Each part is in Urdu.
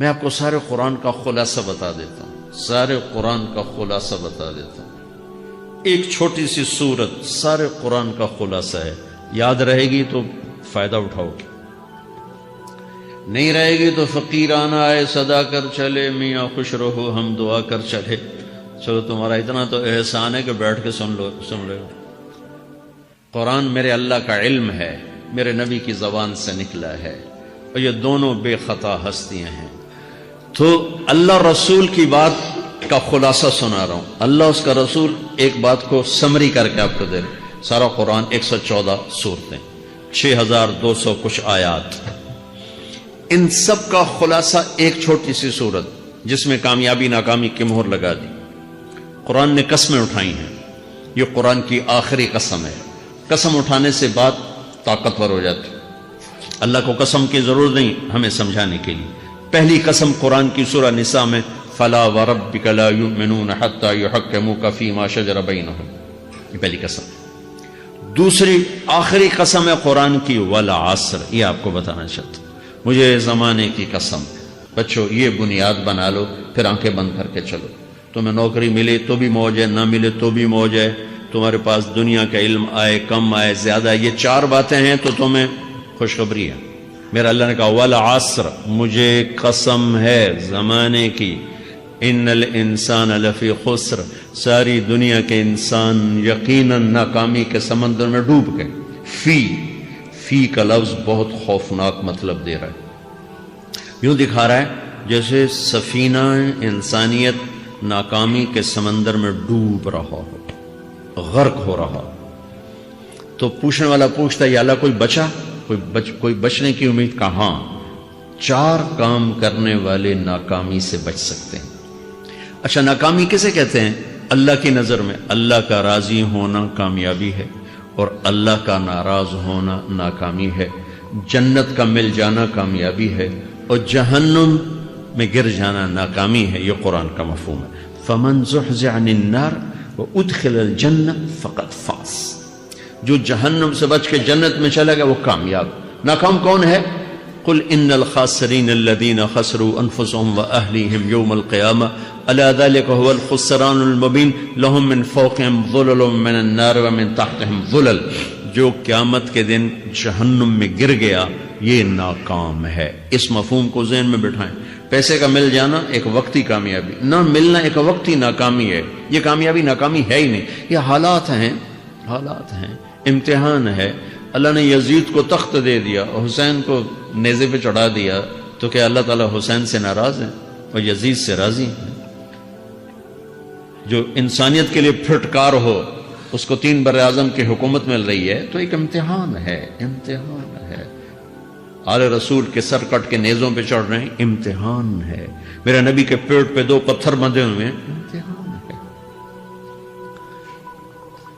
میں آپ کو سارے قرآن کا خلاصہ بتا دیتا ہوں، سارے قرآن کا خلاصہ بتا دیتا ہوں۔ ایک چھوٹی سی سورت سارے قرآن کا خلاصہ ہے، یاد رہے گی تو فائدہ اٹھاؤ گے، نہیں رہے گی تو فقیرانہ آئے صدا کر چلے، میاں خوش رہو ہم دعا کر چلے۔ چلو تمہارا اتنا تو احسان ہے کہ بیٹھ کے سن رہے ہو۔ قرآن میرے اللہ کا علم ہے، میرے نبی کی زبان سے نکلا ہے، اور یہ دونوں بے خطا ہستیاں ہیں۔ تو اللہ رسول کی بات کا خلاصہ سنا رہا ہوں، اللہ اس کا رسول ایک بات کو سمری کر کے آپ کو دے رہے۔ سارا قرآن 114 سورتیں، 6200 کچھ آیات، ان سب کا خلاصہ ایک چھوٹی سی سورت جس میں کامیابی ناکامی کی مہر لگا دی۔ قرآن نے قسمیں اٹھائی ہیں، یہ قرآن کی آخری قسم ہے۔ قسم اٹھانے سے بات طاقتور ہو جاتی، اللہ کو قسم کی ضرورت نہیں ہمیں سمجھانے کے لیے۔ پہلی قسم قرآن کی سورہ نساء میں فَلَا وَرَبِّكَ لَا يُؤْمِنُونَ حَتَّى يُحَكِّمُوكَ فِي مَا شَجَرَ بَيْنَهُمْ، یہ پہلی قسم۔ دوسری آخری قسم ہے قرآن کی وَالْعَصْرِ، یہ آپ کو بتانا چاہتا ہوں، مجھے زمانے کی قسم۔ بچوں یہ بنیاد بنا لو، پھر آنکھیں بند کر کے چلو۔ تمہیں نوکری ملے تو بھی موج ہے، نہ ملے تو بھی موج ہے، تمہارے پاس دنیا کا علم آئے کم آئے زیادہ، یہ چار باتیں ہیں تو تمہیں خوشخبری ہے۔ میرا اللہ نے کہا والعصر، مجھے قسم ہے زمانے کی، ان الانسان لفی خسر، ساری دنیا کے انسان یقیناً ناکامی کے سمندر میں ڈوب گئے۔ فی کا لفظ بہت خوفناک مطلب دے رہا ہے، یوں دکھا رہا ہے جیسے سفینہ انسانیت ناکامی کے سمندر میں ڈوب رہا ہو، غرق ہو رہا۔ تو پوچھنے والا پوچھتا ہے یا اللہ کوئی بچا، کوئی بچنے کی امید؟ کہاں؟ چار کام کرنے والے ناکامی سے بچ سکتے ہیں۔ اچھا ناکامی کسے کہتے ہیں؟ اللہ کی نظر میں اللہ کا راضی ہونا کامیابی ہے، اور اللہ کا ناراض ہونا ناکامی ہے۔ جنت کا مل جانا کامیابی ہے، اور جہنم میں گر جانا ناکامی ہے۔ یہ قرآن کا مفہوم ہے۔ فَمَنْ زُحْزِحَ عَنِ النَّارِ وَأُدْخِلَ الْجَنَّةَ فَقَدْ فَازَ، جو جہنم سے بچ کے جنت میں چلا گیا وہ کامیاب۔ ناکام کون ہے؟ قُلْ إِنَّ الْخَاسِرِينَ الَّذِينَ خَسِرُوا أَنفُسَهُمْ وَأَهْلِيهِمْ يَوْمَ الْقِيَامَةِ أَلَا ذَلِكَ هُوَ الْخُسْرَانُ الْمُبِينُ لَهُم مِّن فَوْقِهِمْ ظُلَلٌ مِّنَ النَّارِ وَمِن تَحْتِهِمْ ظُلَلٌ، جو قیامت کے دن جہنم میں گر گیا یہ ناکام ہے۔ اس مفہوم کو ذہن میں بٹھائیں۔ پیسے کا مل جانا ایک وقتی کامیابی، نہ ملنا ایک وقتی ناکامی ہے۔ یہ کامیابی ناکامی ہے ہی نہیں، یہ حالات ہیں، حالات ہیں، امتحان ہے۔ اللہ نے یزید کو تخت دے دیا اور حسین کو نیزے پہ چڑھا دیا، تو کیا اللہ تعالیٰ حسین سے ناراض ہے اور یزید سے راضی ہے؟ جو انسانیت کے لیے پھٹکار ہو اس کو 3 براعظم کی حکومت مل رہی ہے تو ایک امتحان ہے، امتحان ہے۔ آل رسول کے سر کٹ کے نیزوں پہ چڑھ رہے ہیں، امتحان ہے۔ میرے نبی کے پیٹ پہ 2 پتھر بندھے ہوئے ہیں، امتحان ہے۔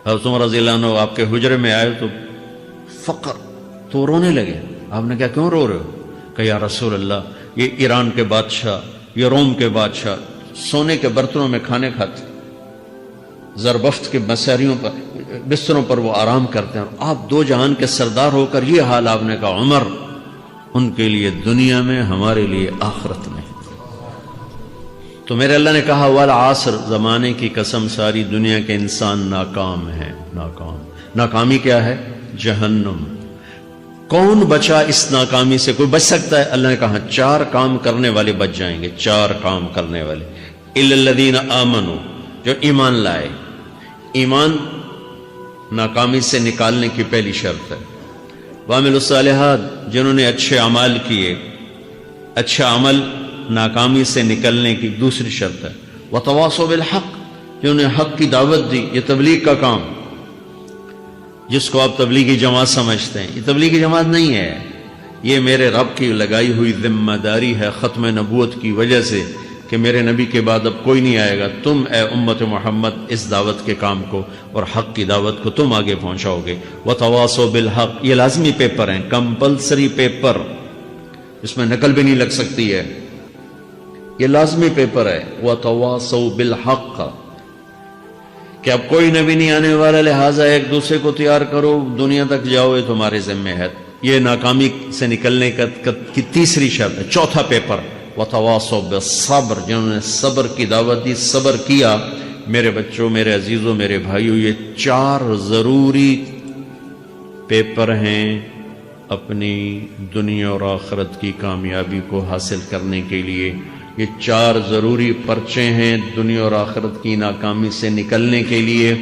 حضرت عمر رضی اللہ عنہ آپ کے حجرے میں آئے تو فقر، تو رونے لگے۔ آپ نے کہا کیوں رو رہے ہو؟ کہ یا رسول اللہ یہ ایران کے بادشاہ، یہ روم کے بادشاہ سونے کے برتنوں میں کھانے کھاتے، زربفت کے بستروں پر وہ آرام کرتے ہیں، اور آپ 2 جہان کے سردار ہو کر یہ حال۔ آپ نے کہا عمر ان کے لیے دنیا میں، ہمارے لیے آخرت میں۔ تو میرے اللہ نے کہا والعصر، زمانے کی قسم ساری دنیا کے انسان ناکام ہیں، ناکام۔ ناکامی کیا ہے؟ جہنم۔ کون بچا اس ناکامی سے؟ کوئی بچ سکتا ہے؟ اللہ نے کہا 4 کام کرنے والے بچ جائیں گے، 4 کام کرنے والے۔ اِلَّا الَّذِينَ آمَنُوا، جو ایمان لائے۔ ایمان ناکامی سے نکالنے کی پہلی شرط ہے۔ وَعَمِلُوا الصَّالِحَاتِ، جنہوں نے اچھے اعمال کیے، اچھا عمل ناکامی سے نکلنے کی دوسری شرط ہے۔ وَتَوَاصَوْا بِالْحَقِّ، جنہوں نے حق کی دعوت دی۔ یہ تبلیغ کا کام، جس کو آپ تبلیغی جماعت سمجھتے ہیں، یہ تبلیغی جماعت نہیں ہے، یہ میرے رب کی لگائی ہوئی ذمہ داری ہے ختم نبوت کی وجہ سے کہ میرے نبی کے بعد اب کوئی نہیں آئے گا۔ تم اے امت محمد اس دعوت کے کام کو اور حق کی دعوت کو تم آگے پہنچاؤ گے۔ وَتَوَاصَوْا بِالْحَقِّ، یہ لازمی پیپر ہیں، کمپلسری پیپر، اس میں نقل بھی نہیں لگ سکتی ہے، یہ لازمی پیپر ہے۔ وَتَوَاصَوْا بِالْحَقِّ، کہ اب کوئی نبی نہیں آنے والا، لہٰذا ایک دوسرے کو تیار کرو، دنیا تک جاؤ، یہ تمہارے ذمہ ہے۔ یہ ناکامی سے نکلنے کی تیسری شرط ہے۔ چوتھا پیپر وتواصوا بالصبر، جنہوں نے صبر کی دعوت دی، صبر کیا۔ میرے بچوں، میرے عزیزوں، میرے بھائیوں، یہ 4 ضروری پیپر ہیں اپنی دنیا اور آخرت کی کامیابی کو حاصل کرنے کے لیے۔ یہ 4 ضروری پرچے ہیں دنیا اور آخرت کی ناکامی سے نکلنے کے لیے۔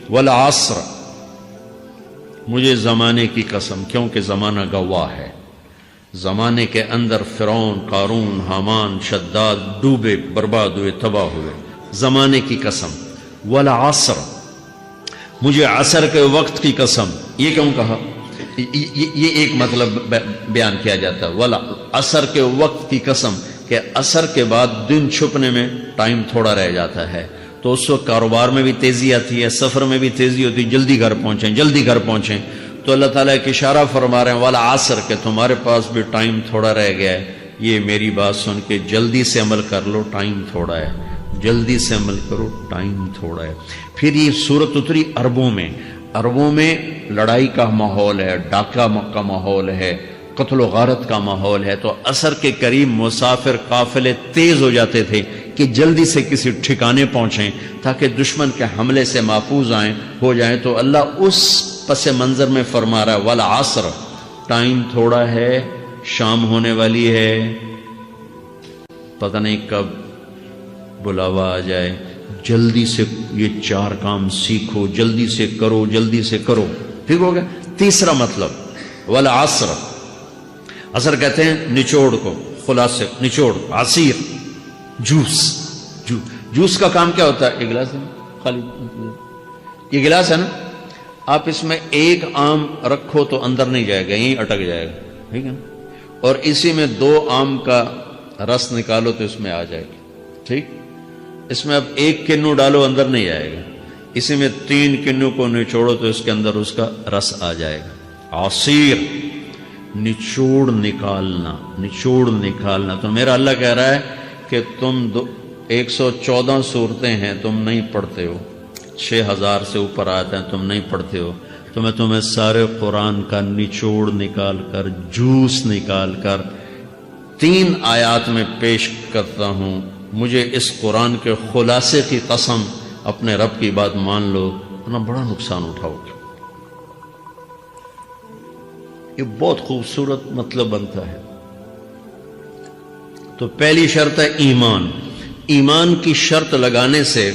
والعصر، مجھے زمانے کی قسم، کیونکہ زمانہ گواہ ہے۔ زمانے کے اندر فرعون، قارون، حامان، شداد ڈوبے، برباد ہوئے، تباہ ہوئے۔ زمانے کی قسم۔ والعصر، مجھے عصر کے وقت کی قسم۔ یہ کیوں کہا؟ یہ ایک مطلب بیان کیا جاتا ہے، والعصر کے وقت کی قسم، کہ عصر کے بعد دن چھپنے میں ٹائم تھوڑا رہ جاتا ہے، تو اس وقت کاروبار میں بھی تیزی آتی ہے، سفر میں بھی تیزی ہوتی ہے، جلدی گھر پہنچیں، جلدی گھر پہنچیں۔ تو اللہ تعالیٰ ایک اشارہ فرما رہے ہیں والعصر، کہ تمہارے پاس بھی ٹائم تھوڑا رہ گیا ہے، یہ میری بات سن کے جلدی سے عمل کر لو، ٹائم تھوڑا ہے، جلدی سے عمل کرو، ٹائم تھوڑا ہے۔ پھر یہ صورت اتری عربوں میں۔ عربوں میں لڑائی کا ماحول ہے، ڈاکہ کا ماحول ہے، قتل و غارت کا ماحول ہے، تو عصر کے قریب مسافر قافلے تیز ہو جاتے تھے کہ جلدی سے کسی ٹھکانے پہنچیں تاکہ دشمن کے حملے سے محفوظ ہو جائیں۔ تو اللہ اس پس منظر میں فرما رہا ہے والعصر، ٹائم تھوڑا ہے، شام ہونے والی ہے، پتہ نہیں کب بلاوا آ جائے، جلدی سے یہ 4 کام سیکھو، جلدی سے کرو، جلدی سے کرو۔ ٹھیک ہو گیا؟ تیسرا مطلب والعصر، عصر کہتے ہیں نچوڑ کو، خلاصے، نچوڑ، عصیر، جوس کا کام کیا ہوتا ہے؟ یہ گلاس ہے خالی، یہ گلاس ہے نا، آپ اس میں 1 آم رکھو تو اندر نہیں جائے گا، یہیں اٹک جائے گا، ٹھیک ہے نا؟ اور اسی میں 2 آم کا رس نکالو تو اس میں آ جائے گا، ٹھیک؟ اس میں اب 1 کنو ڈالو، اندر نہیں آئے گا، اسی میں 3 کنو کو نچوڑو تو اس کے اندر اس کا رس آ جائے گا۔ عصیر، نچوڑ نکالنا، نچوڑ نکالنا۔ تو میرا اللہ کہہ رہا ہے کہ تم 114 صورتیں ہیں، تم نہیں پڑھتے ہو، 6000 سے اوپر آتے ہیں، تم نہیں پڑھتے ہو، تو میں تمہیں سارے قرآن کا نچوڑ نکال کر، جوس نکال کر 3 آیات میں پیش کرتا ہوں۔ مجھے اس قرآن کے خلاصے کی قسم، اپنے رب کی بات مان لو، ورنہ بڑا نقصان اٹھاؤ گے۔ یہ بہت خوبصورت مطلب بنتا ہے۔ تو پہلی شرط ہے ایمان۔ ایمان کی شرط لگانے سے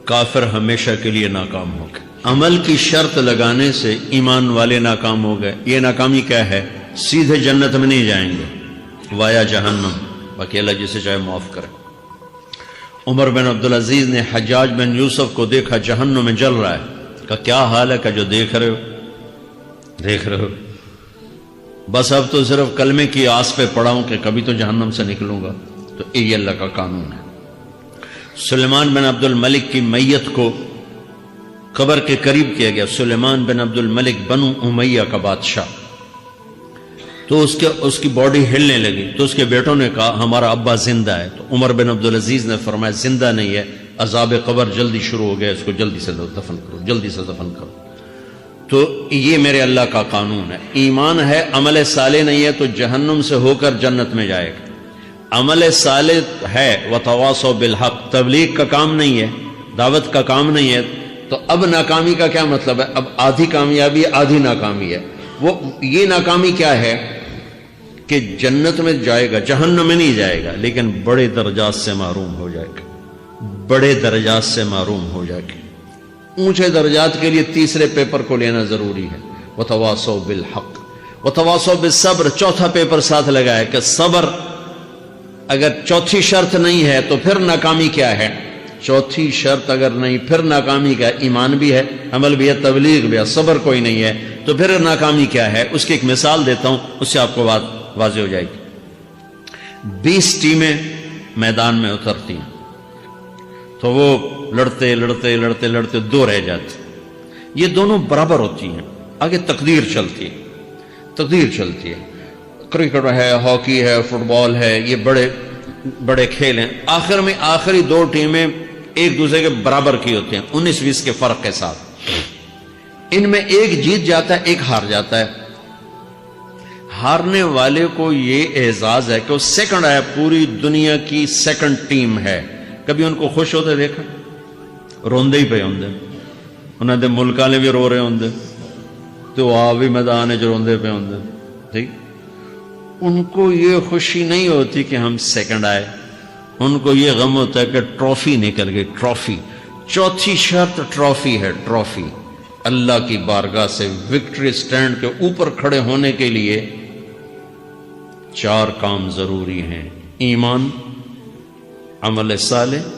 کافر ہمیشہ کے لیے ناکام ہو گئے۔ عمل کی شرط لگانے سے ایمان والے ناکام ہو گئے۔ یہ ناکامی کیا ہے؟ سیدھے جنت میں نہیں جائیں گے، وایا جہنم، باقی اللہ جسے چاہے معاف کرے۔ عمر بن عبدالعزیز نے حجاج بن یوسف کو دیکھا جہنم میں جل رہا ہے، کہا کیا حال ہے؟ کہ جو دیکھ رہے ہو، بس اب تو صرف کلمے کی آس پہ پڑا ہوں کہ کبھی تو جہنم سے نکلوں گا۔ تو یہ اللہ کا قانون ہے۔ سلیمان بن عبد الملک کی میت کو قبر کے قریب کیا گیا، سلیمان بن عبد الملک بنو امیہ کا بادشاہ، تو اس کی باڈی ہلنے لگی، تو اس کے بیٹوں نے کہا ہمارا ابا زندہ ہے۔ تو عمر بن عبدالعزیز نے فرمایا زندہ نہیں ہے، عذاب قبر جلدی شروع ہو گیا، اس کو جلدی سے دفن کرو، جلدی سے دفن کرو۔ تو یہ میرے اللہ کا قانون ہے۔ ایمان ہے، عمل صالح نہیں ہے تو جہنم سے ہو کر جنت میں جائے گا۔ عمل صالح ہے، وتواصوا بالحق، تبلیغ کا کام نہیں ہے، دعوت کا کام نہیں ہے، تو اب ناکامی کا کیا مطلب ہے؟ اب آدھی کامیابی ہے، آدھی ناکامی ہے۔ وہ یہ ناکامی کیا ہے کہ جنت میں جائے گا، جہنم میں نہیں جائے گا، لیکن بڑے درجات سے محروم ہو جائے گا، بڑے درجات سے محروم ہو جائے گا۔ اونچے درجات کے لیے تیسرے پیپر کو لینا ضروری ہے، وتواصوا بالحق وتواصوا بالصبر۔ چوتھا پیپر ساتھ لگایا کہ صبر، اگر چوتھی شرط نہیں ہے تو پھر ناکامی کیا ہے؟ چوتھی شرط اگر نہیں، پھر ناکامی کیا ہے؟ ایمان بھی ہے، عمل بھی ہے، تبلیغ بھی ہے، صبر کوئی نہیں ہے، تو پھر ناکامی کیا ہے؟ اس کی ایک مثال دیتا ہوں، اس سے آپ کو بات واضح ہو جائے گی۔ 20 ٹیمیں میدان میں اترتی ہیں، تو وہ لڑتے لڑتے لڑتے لڑتے 2 رہ جاتے، یہ دونوں برابر ہوتی ہیں، آگے تقدیر چلتی ہے، تقدیر چلتی ہے۔ کرکٹ ہے، ہاکی ہے، فٹ بال ہے، یہ بڑے بڑے کھیل ہیں۔ آخر میں آخری 2 ٹیمیں ایک دوسرے کے برابر کی ہوتی ہیں، 19-20 کے فرق کے ساتھ۔ ان میں ایک جیت جاتا ہے، ایک ہار جاتا ہے۔ ہارنے والے کو یہ اعزاز ہے کہ وہ سیکنڈ آیا، پوری دنیا کی سیکنڈ ٹیم ہے. کبھی ان کو خوش ہوتے دیکھا؟ روندے ہی پہ ہوندے، انہوں نے ملک والے بھی رو رہے ہوندے تو آپ بھی میدان جو روندے پہ ہوندے. ٹھیک، ان کو یہ خوشی نہیں ہوتی کہ ہم سیکنڈ آئے، ان کو یہ غم ہوتا ہے کہ ٹرافی نکل گئی. ٹرافی، چوتھی شرط ٹرافی ہے. ٹرافی اللہ کی بارگاہ سے وکٹری سٹینڈ کے اوپر کھڑے ہونے کے لیے 4 کام ضروری ہیں: ایمان، عمل صالح،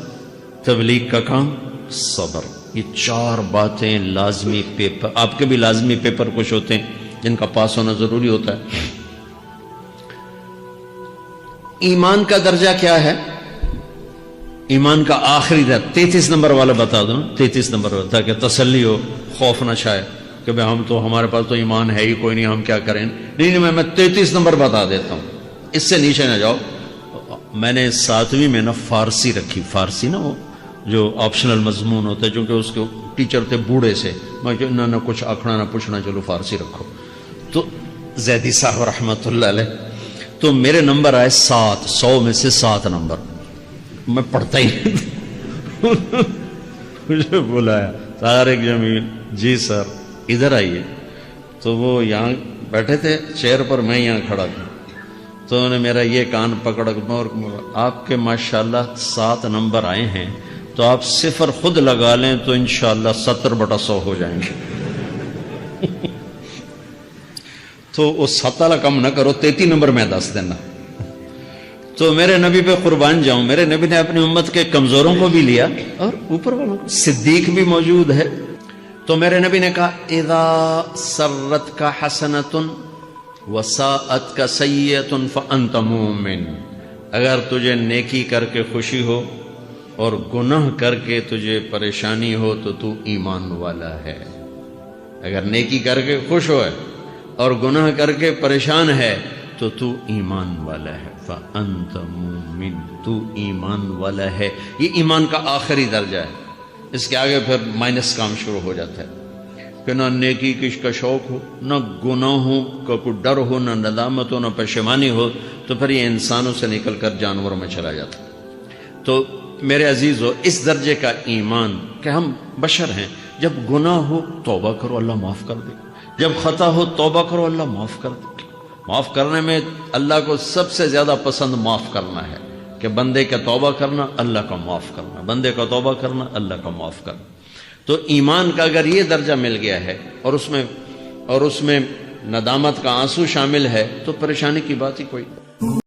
تبلیغ کا کام، صبر. یہ 4 باتیں لازمی پیپر، آپ کے بھی لازمی پیپر کچھ ہوتے ہیں جن کا پاس ہونا ضروری ہوتا ہے. ایمان کا درجہ کیا ہے؟ ایمان کا آخری درجہ 33 نمبر والا بتا دوں، 33 نمبر والا، تاکہ تسلی ہو، خوف نہ چھائے کہ بھئی ہم تو، ہمارے پاس تو ایمان ہے ہی کوئی نہیں، ہم کیا کریں. نہیں، میں 33 نمبر بتا دیتا ہوں، اس سے نیچے نہ جاؤ. میں نے 7ویں میں نا فارسی رکھی. فارسی نا وہ جو آپشنل مضمون ہوتا ہے، چونکہ اس کے ٹیچر تھے بوڑھے سے، میں کہ نہ کچھ آکھنا نہ پوچھنا، چلو فارسی رکھو. تو زیدی صاحب رحمۃ اللہ علیہ، تو میرے نمبر آئے 7، 100 میں سے 7 نمبر. میں پڑھتا ہی مجھے بلایا طارق جمیل، جی سر ادھر آئیے. تو وہ یہاں بیٹھے تھے چیئر پر، میں یہاں کھڑا تھا. تو انہوں نے میرا یہ کان پکڑ اور آپ کے ماشاءاللہ 7 نمبر آئے ہیں، تو آپ 0 خود لگا لیں تو انشاءاللہ 70/100 ہو جائیں گے. تو وہ 7 والا کم نہ کرو، 33 نمبر میں 10 دینا. تو میرے نبی پہ قربان جاؤں، میرے نبی نے اپنی امت کے کمزوروں کو بھی لیا اور اوپر والوں کو. صدیق بھی موجود ہے. تو میرے نبی نے کہا اذا سرت کا حسنۃ وساءت کا سیئۃ فانت مومن. اگر تجھے نیکی کر کے خوشی ہو اور گناہ کر کے تجھے پریشانی ہو تو تو ایمان والا ہے. اگر نیکی کر کے خوش ہو اور گناہ کر کے پریشان ہے تو تو ایمان والا ہے. فانت مومن، تو ایمان والا ہے. یہ ایمان کا آخری درجہ ہے. اس کے آگے پھر مائنس کام شروع ہو جاتا ہے کہ نہ نیکی کا شوق ہو، نہ گناہوں کا کوئی ڈر ہو، نہ ندامت ہو، نہ پشیمانی ہو، تو پھر یہ انسانوں سے نکل کر جانوروں میں چلا جاتا ہے. تو میرے عزیزو، اس درجے کا ایمان کہ ہم بشر ہیں، جب گناہ ہو توبہ کرو، اللہ معاف کر دے. جب خطا ہو توبہ کرو، اللہ معاف کر دے. معاف کرنے میں اللہ کو سب سے زیادہ پسند معاف کرنا ہے، کہ بندے کا توبہ کرنا، اللہ کا معاف کرنا، بندے کا توبہ کرنا، اللہ کا معاف کرنا. تو ایمان کا اگر یہ درجہ مل گیا ہے اور اس میں ندامت کا آنسو شامل ہے تو پریشانی کی بات ہی کوئی